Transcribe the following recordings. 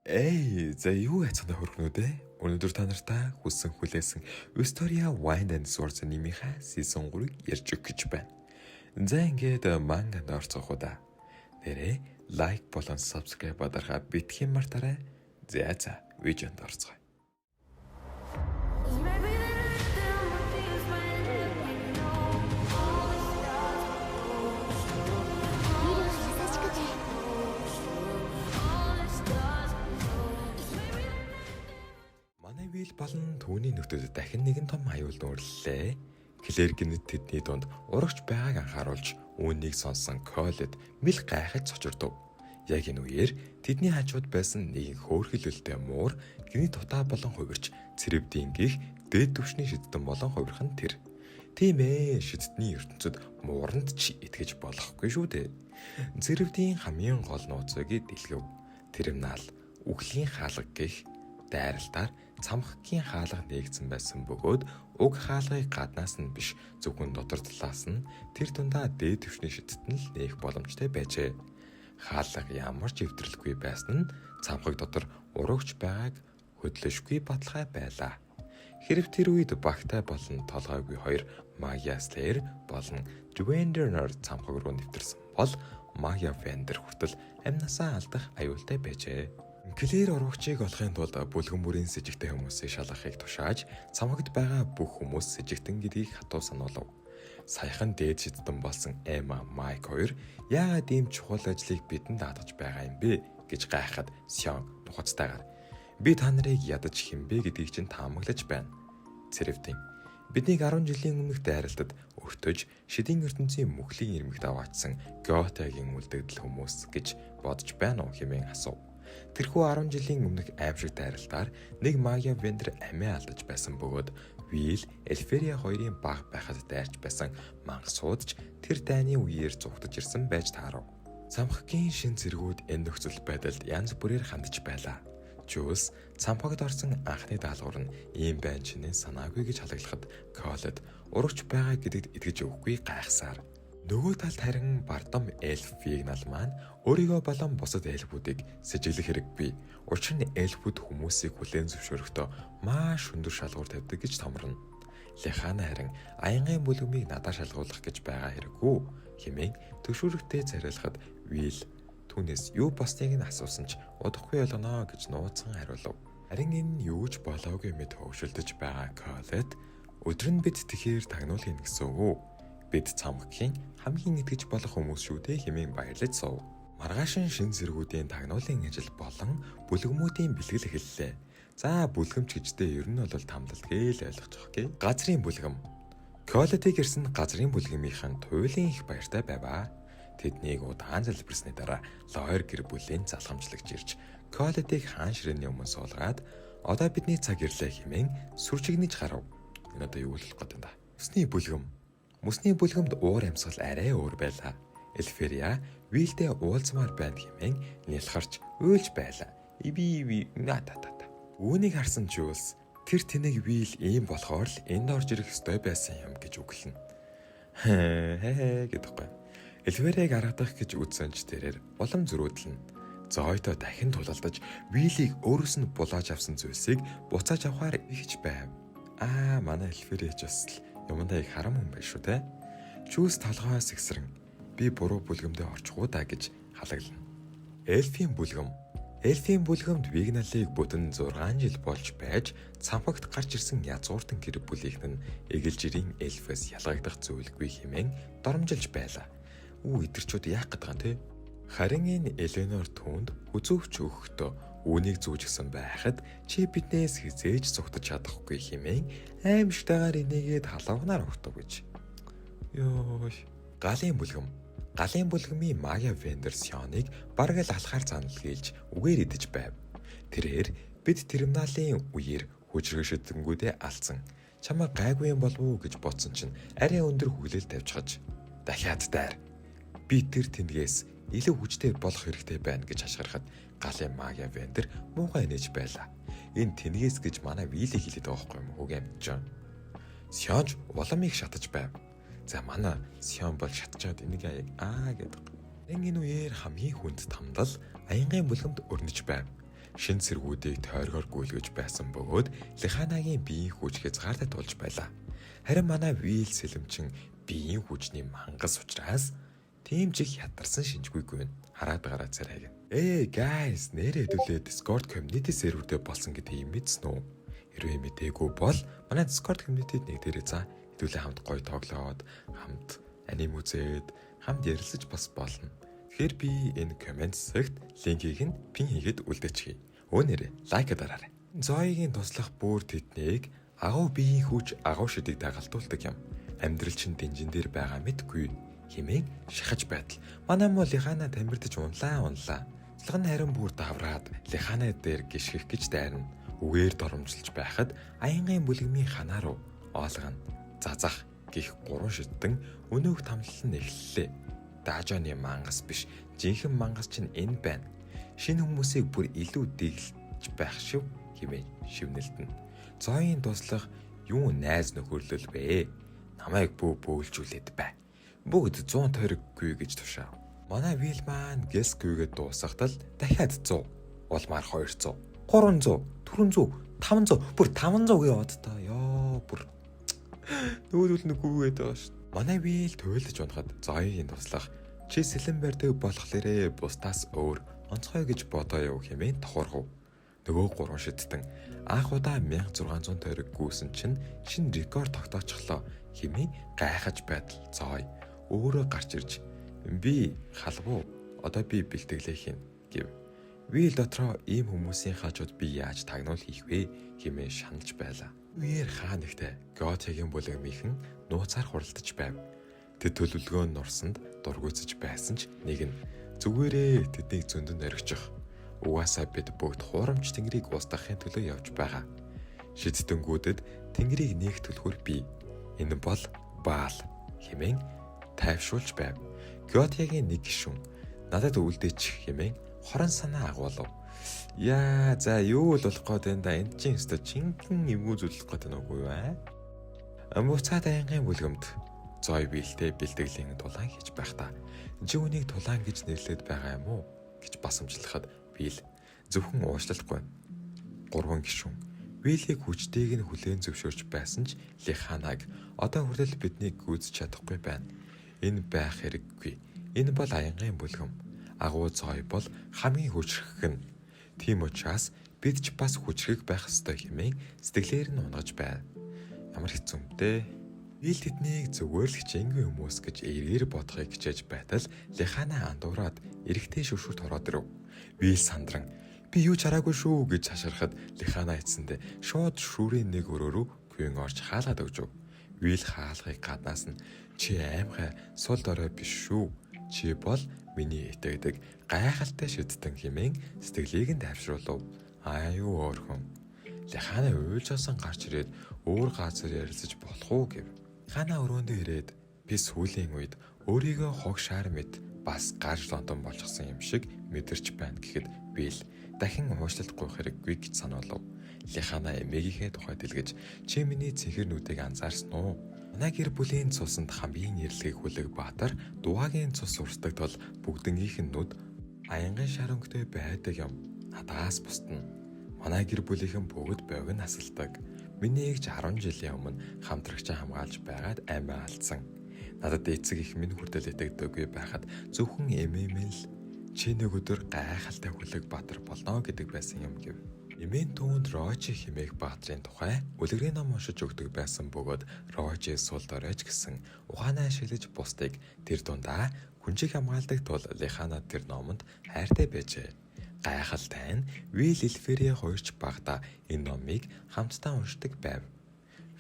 За юу яцгаана хөргнүүд ээ? Өнөөдөр та нартай хүссэн хүлээсэн Historia Wine and Swords нэмийнхаа season 3-ыг ярьж өгөх гэж байна. За ингээд манганд орцгох удаа. Нэрээ лайк болон subscribe бадархаа битгий мартаарай. За видеонд орцгоё. Манай Вил болон түүний нөхдөд дахин нэгэн том аюул нөөрлөлээ. Клэр гинэд тэдний дунд урагч байгааг анхааруулж үүнийг сонсон Колет мэл гайхаж цочирдов. Яг энэ үеэр тэдний хажууд байсан нэгэн хөөрхөлөлтэй муур гинэд тутаа болон хувирч цэрвдийн гих дэд түвшний шидтэн болон хувирхан тэр. Тийм ээ, шидтний ертөнцид мууранд ч итгэж болохгүй шүү дээ. Цэрвдийн хамгийн гол нууцыг дэлгэв. Тэрмнал үхлийн хаалга гих дайралтаар цамхгийн хаалга нээгдсэн байсан бөгөөд уг хаалгыг гаднаас нь биш зөвхөн дотор талаас нь тэр дундаа дээд түвшний шидтэн л нээх боломжтой байжээ. Хаалга ямар ч эвдэрлэхгүй байсан нь цамхаг дотор урагч байгааг хөдлөшгүй баталгаа байлаа. Хэрв тэр үед багтай болон толгойгүй хоёр Магия Slayer болон Dwenger цамхаг руу нэвтэрсэн бол Магия Vender хүртэл амнасаа алдах аюултай байжээ. Клэр урагчийг олохын тулд бүлгэн бүрийн сэжигтэй хүмүүсийг шалгахыг тушааж цамхагт байгаа бүх хүмүүс сэжигтэн гэдгийг хатуу сануулав. Саяхан дээд шидтэн болсон Эмма Майк хоёр яагаад ийм чухал ажлыг бидэнд даатгаж байгаа юм бэ гэж гайхаад Сён нухацтайгаар би та нарыг ядаж хинбэ гэдгийг чинь таамаглаж байна. Цэрвтэн биднийг 10 жилийн өмнөх дайралтад өртөж шидийн ертөнцийн мөхлийн ирмэгт аваачсан Готагийн үлдэгдэл хүмүүс гэж бодож байна уу хэмээн асуув. Тэрхүү 10 жилийн өмнөх аимшиг дайралтаар нэг Магия Вендер амиа алдаж байсан бөгөөд Вил Эльферия хоёрын баг байхад дайрч байсан мангас суудж тэр дайны үеэр зугтаж ирсэн байж таарав. Цамхгийн шин зэргүүд энэ нөхцөл байдалд янз бүрээр хандж байлаа. Жус цамхагт орсон анхны даалгавар нь ийм байна чинээ санаагүй гэж халаглахад Колет урагч байгаа гэдэгт итгэж өгөхгүй гайхсаар. Нөгөө талд харин Бардам эльф Вигнал маань өөрийгөө болон бусад эльфүүдийг сэжиглэх хэрэггүй. Учир нь эльфүүд хүмүүсийг хүлээн зөвшөөрөхдөө маш өндөр шалгуур тавьдаг гэж томорно. Лехана харин аянгийн бүлгмийг надад шалгуулах гэж байгаа хэрэггүй хэмээн төшөөрөгтэй царайлахад Вил түүнээс юу босныг нь асуусан ч удахгүй болгоно гэж нууцхан хариулав. Харин энэ юу ч болоогүй мэд хөвшөлдөж байгаа Колет өдөр нь бид тэгэхээр тагнуулын гэсэн үг. Бид цамхгийн хамгийн итгэж болох хүмүүс шүү дээ хэмээн баярлаж суув. Маргаашин шин зэргүүдийн тагнуулын ажил болон бүлгэмүүдийн бэлгэл эхэллээ. За бүлгэмч гэжтэй ер нь бол тамдалдгээ л ойлгочих гээ. Газрын бүлгэм. Колетиг ирсэн газрын бүлгэмийнхэн туйлын их баяртай байваа. Тэднийг удаан залбирсны дараа Лойр гэр бүлийн залхамжлагч ирж Колетиг хаан ширээний өмнө суулгаад одоо бидний цаг ирлээ хэмээн сүрчигнэж гарав. Энэ одоо юу болох гэдэг юм да. Өсний бүлгэм. Мөсний бүлгэмд уур амьсгал арай өөр байлаа. Эльферия Вилдээ уулзмаар байна хэмээн нялхарч уйлж байлаа. Иби нататата. Үүнийг харсан Жулс тэр тэнэг Вил ийм болохоор л энд орж ирэх ёстой байсан юм гэж үгэлнэ. Гэдэггүй. Эльферийг аргадах гэж үзсэн ч тэрээр улам зөрөөдлөн. Зойдоо дахин тулалдаж Вилийг өөрөөс нь булааж авсан зүйлсийг буцааж авахаар ихж байв. Манай Эльферич бас юмдаа их харам хүн байх шүү те. Чүүс толгоос ихсрэн би буруу бүлгэмдээ орчихуу да гэж халаглана. Эльфийн бүлгэм. Эльфийн бүлгэмд Вигналыг бүтэн 6 жил болж байж цамхагт гарч ирсэн язгууртан гэр бүлийнхэн нь эгэлжирийн эльфээс ялгагдах зүйлгүй хэмээн доромжилж байлаа. Эдэрчүүд яах гэдэг юм те? Харин энэ Эленор түүнд үзүүвч өгөхдөө үүнийг зүүжгсэн байхад чи биднээс хизээж цугтаж чадахгүй хэмээн аимшигтайгаар энийгээд халавнаар өгтөв гэж. Галын бүлгэм. Галын бүлгмийн Магия Вендер Сёныг бараг л алхаар заналгийлж үгээр идэж байв. Тэрээр бид терминалын үеэр хүчрэгшэдэнгүүдээ алдсан. Чамаа гайгүй юм болов уу гэж бодсон чинь арай өндөр хүлээл тавьчихаж дахиад дайр. Би тэр тэндгээс илүү хүчтэй болох хэрэгтэй байна гэж хашгирахад галын Магия Вендер муухай нээж байлаа. Энэ тэнгээс гэж манай Вилийг хэлээд байгаа байхгүй юм уу гэмтэж. Сёнж уламыг шатаж байв. За манай Сён бол шатчаад энийг гэдэг. Энэ үеэр хамгийн хүнд тамдал аянгийн бүлгэмд өрнөж байв. шин цэргүүдийг тойргоор гүйлгэж байсан бөгөөд Лиханагийн биеийн хүч хязгаартай тулж байлаа. Харин манай Вил сэлэмчин биеийн хүчний мангас учраас тийм ч их ядарсан шинжгүйгүй байна. Хараад гараа царайг. Guys, нэрээ хэдүүлээ Discord community server-тэй болсон гэдэг юм мэдсэн үү? Хэрвээ мэдээгүй бол манай Discord community-д нэг дээрээ за хэдүүлээ хамт гоё тоглоод, хамт аним үзээд, хамт ярилцаж бас болно. Тэгэхээр би энэ комент сект линкийг нь пин хийгээд үлдээчихье. Нэрээ лайк дараарай. Зоёгийн туслах бүр тэднийг агуу биеийн хүч агуу шидийг дагалдуулдаг юм. Амьдрал чинь дэнжин дээр байгаа мэдгүй хэмээн шахаж байтал. Манай муу Лихана тамирдаж унлаа. Цэлгэн харин бүр давраад Лихана дээр гიშгэх гэж дайрна. Үгээр доромжилж байхад аянгийн бүлгмийн ханаа руу оолгоно. Зазах гих 3 шидтэн өнөөх тамлал нь эхэллээ. Даажааны мангас биш, жинхэнэ мангас чинь энэ байна. Шинэ хүмүүсийг бүр илүү дэглэж байх шив хэмээн шивнэлтэн. Зоёгийн туслах юу найз нөхөрлөл вэ? Намайг бөөлжүүлээд бай. Бүгд 100 тойроггүй гэж тушаав. Манай Вил маань гэсгүйгээд дуусахтал дахиад 100, улмаар 200, 300, 400, 500, бүр 500 гээ одтой. Ёо бүр нүүдүүл нүгүйгээд байгаа шүү. Манай Вил туйлдж унахад зоёгийн туслах чи сэлэн барьдаг болохлээрээ бусдаас өөр онцгой гэж бодоё хэмээн тохорхов. Нөгөө 3 шидтэн анх удаа 1600 тойрог гүйсэн чинь шинэ рекорд тогтоочихлоо хэмээн гайхаж байтал зоё өөрөө гарч ирж би халбуу одоо би бэлтгэлээ хийн гэв. Вил дотроо ийм хүмүүсийн хажууд би яаж тагнуул хийх вэ хэмээн шаналж байлаа. Үеэр хаа нэгтэй Готигийн бүлэгмийнхэн нууцаар хуралдаж байв. Тэд төлөвлөгөө нь нурсанд дургуйцаж байсан ч нэг нь зүгээрээ тэднийг зөндөнд орхичих. Угаасаа бид бүгд хуурамч тэнгэрийг устгахын төлөө явж байгаа. Шидтэнгүүдэд тэнгэрийг нээх төлхөр бий. Энэ бол Баал хэмээн тайвшруулж байв. Готигийн нэг гишүүн надад үлдээчих хэмээн хорон санаа агуулв. Яа за юу л болох гээд энэ да энэ чинь өстө чинхэн эвгүй зүйлэх гээд байна уу аа? Амбуцаад аянгийн бүлгэмд зоё биэлтэй бэлтгэлийн тулаан хийж байх та. Чи үнийг тулаан гэж нэрлээд байгаа юм уу гэж басамжлахад Вил зөвхөн уушлахгүй. 3 гишүүн Вилийг хүчтэйг нь хүлээн зөвшөөрч байсан ч Лиханаг одоо хүртэл биднийг гүйцэж чадахгүй байна. Энэ байх хэрэггүй. Энэ бол аянгийн бүлгэм. Агуу зоё бол хамгийн хүчрхэг нь. Тийм учраас бид ч бас хүчрхэг байх ёстой хэмээн сэтгэлээр нь унгаж байв. Ямар хэцүү юм бэ? Вил тэднийг зүгээр л хичээнгүй хүмүүс гэж эргээр бодохыг хичээж байтал Лихана андуураад эрэгтэй шүршүрт ороод ирэв. Вил сандран би юу ч хараагүй шүү гэж хаширхад Лихана эцэндээ шууд шүүрийн нэг өрөө рүү гүйн орж хаалгаад өгч. Вил хаалгыг гаднаас нь чи аймхай сул дорой биш шүү. Чи бол миний итгэдэг гайхалтай шидтэн хэмээн сэтгэлийг нь тайвшруулв. Юу өөрхөн. Лихана уйлжсэн гарч ирээд өөр газар ярилцаж болох уу гэв. Лихана өрөөндөө ирээд би сүүлийн үед өөрийгөө хог шаар мэд бас гарч лондон болчихсон юм шиг мэдэрч байна гэхэд Вил дахин уушлалт гуйх хэрэггүй гэж сануулв. Лихана эмээгийнхээ тухайд хэлгэж чи миний цэнхэр нүдийг анзаарсан уу? Манай гэр бүлийн цусанд хамгийн нэрлэгийг хүлээг Баатар дуугийн цус урсдаг тул бүгднгийнх нь нүд аянгийн шар өнгөтэй байдаг юм. Надаас бусдна. Манай гэр бүлийнхэн бүгд богино насалдаг. Миний эгч 10 жилийн өмнө хамтрагчаа хамгаалж байгаад амиа алдсан. Надад эцэг их минь хүртэл итгэдэггүй байхад зөвхөн эмээмэл чи нэг өдөр гайхалтай хүлээг Баатар болно гэдэг байсан юм гэв. Эмээн түүнд Рожи хэмээх Баатрын тухай үлгэрийн ном уншиж өгдөг байсан бөгөөд Рожи сул доройч гэсэн ухаанаа шилэж бусдыг тэр дундаа хүнжиг хамгаалдаг тул Лихана тэр номонд хайртай байжээ. Гайхалтай нь Вил Эльферия хоёрч багада энэ номыг хамтдаа уншдаг байв.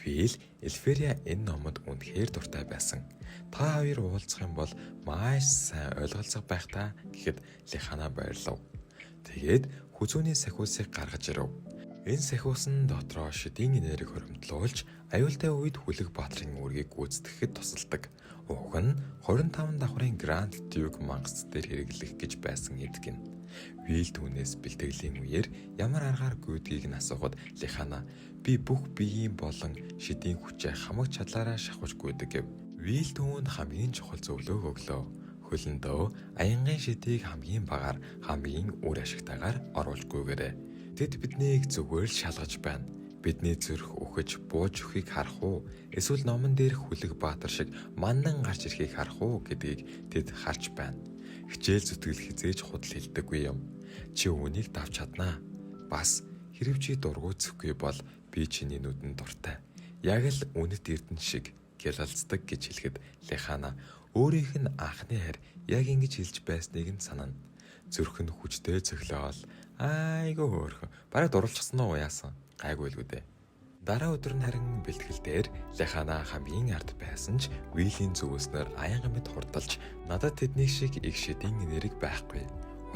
Вил Эльферия энэ номод үнэхээр дуртай байсан. Та хоёр уулзах юм бол маш сайн ойлголцох байх та гэхэд Лихана баярлав. Тэгээд хүзүүний сахиусыг гаргаж ирэв. Энэ сахиус нь дотроо шидийн энерги хоригдлуулж аюултай үед хүлэг Баатрын үүргийг гүйцэтгэхэд тусалдаг. Уг нь 25 давхрын Гранд Дюк мангас дээр хэрэглэх гэж байсан эдгэн. Вил түүнээс бэлтгэлийн үеэр ямар аргаар гүйдгийг нь асуухад Лихана би бүх биеийн болон шидийн хүчээ хамаг чадлаараа шахаж гүйдэг гэв. Вил түүнд хамгийн чухал зөвлөгөө өглөө. Хөлөндөө аянгийн шидийг хамгийн багаар хамгийн үр ашигтайгаар оруулж гүйгээрэй. Тэд биднийг зүгээр л шалгаж байна. Бидний зүрх өгөж бууж өгөхийг харах уу? Эсвэл номон дээр хүлэг баатар шиг мандан гарч ирэхийг харах уу гэдгийг тэд харж байна. Хичээл зүтгэл хизээж худал хэлдэггүй юм. Чи үүнийг давч чаднаа. Бас хэрв чи дургуутсахгүй бол би чиний нүдэнд дуртай. Яг л үнэт эрдэнэ шиг гялалцдаг гэж хэлэхэд Лехана өөрийнх нь анхны хайр яг ингэж хэлж байсныг нь санана. Зүрх нь хүчтэй цоглоол. Айгүй хөөрхөн. Бараг дурлцсан уу яасан? Гайгүй л үдэ. Дараа өдөр нь харин бэлтгэл дээр Лехана хамгийн ард байсан ч Вилийн зүгөөснөр аян мэд хурдалж надад тэдний шиг их шидийн нэрэг байхгүй.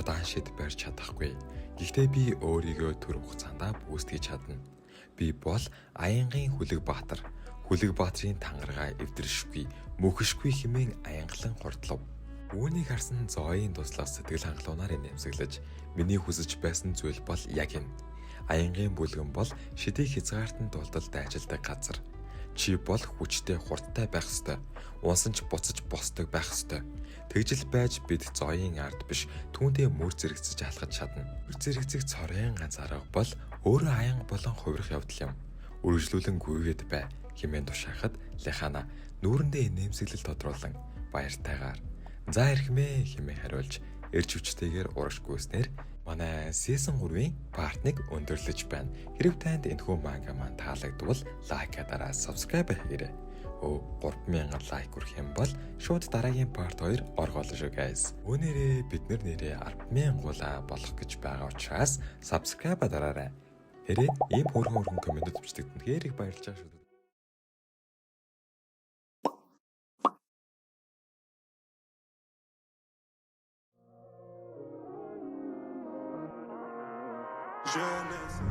Удаан шид барьж чадахгүй. Гэхдээ би өөрийгөө төр хугацаанд бүүсгэж чадна. Би бол аянгийн хүлэг баатар. Хүлэг баатрын тангараа эвдэршгүй, мөхөшгүй хэмээн аянгалан хурдлав. Үүнийг харсан Зоёын туслах сэтгэл хангалуунаар нэмсэглэж миний хүсэж байсан зүйл бол яг энэ. Аянгийн бүлгэн бол шидийг хязгаартанд дулдалд ажилдаг газар. Чи бол хүчтэй хурдтай байх ёстой. Унсан ч буцаж босдог байх ёстой. Тэгжил байж бид Зоёын ард биш түүндээ мөр зэрэгцэж алхаж чадна. Мөр зэрэгцэх цорын ганц арга бол өөрөө аян болон хувирах явдал юм. Үргэлжлүүлэн гүйгээд бай хэмээн тушаахад Лехана нүүрэндээ нэмсэглэл тодруулан баяртайгаар за ирхмээ хэмээн хариулж эрж хүчтэйгээр урагш гүйснээр манай season 3-ийн партныг өндөрлөж байна. Хэрв танд энэхүү манга маань таалагдвал лайка дараа subscribe хийгээрэй. 3000 лайк хүрэх юм бол шууд дараагийн part 2 оргоолно шүү guys. Өнөөрөө бид нэрээ 100000 гула болох гэж байгаа учраас subscribe дараарай. Хэрэг ийм хөрхөн коммент бичдэг тэгэхээр их баярлалаа шүү. Africa,